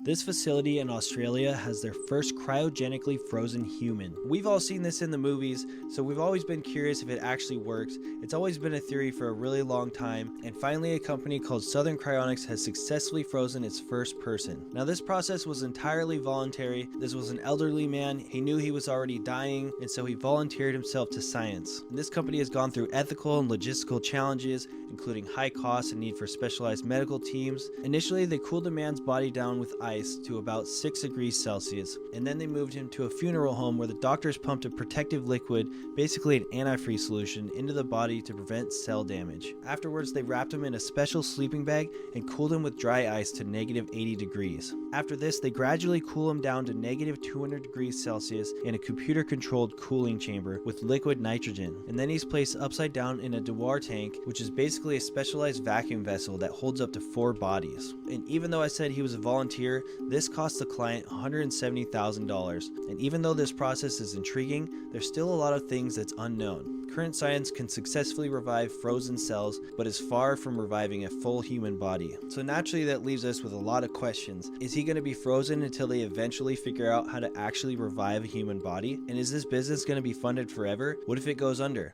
This facility in Australia has their first cryogenically frozen human. We've all seen this in the movies, so we've always been curious if it actually works. It's always been a theory for a really long time, and finally a company called Southern Cryonics has successfully frozen its first person. Now this process was entirely voluntary. This was an elderly man. He knew he was already dying, and so he volunteered himself to science. And this company has gone through ethical and logistical challenges, including high costs and need for specialized medical teams. Initially, they cooled the man's body down with ice to about 6 degrees Celsius, and then they moved him to a funeral home where the doctors pumped a protective liquid, basically an antifreeze solution, into the body to prevent cell damage. Afterwards, they wrapped him in a special sleeping bag and cooled him with dry ice to negative 80 degrees. After this, they gradually cool him down to negative 200 degrees Celsius in a computer-controlled cooling chamber with liquid nitrogen, and then he's placed upside down in a Dewar tank, which is basically a specialized vacuum vessel that holds up to 4 bodies. And even though I said he was a volunteer, this cost the client $170,000. And even though this process is intriguing, there's still a lot of things that's unknown. Current science can successfully revive frozen cells, but is far from reviving a full human body. So naturally that leaves us with a lot of questions. Is he going to be frozen until they eventually figure out how to actually revive a human body? And is this business going to be funded forever? What if it goes under?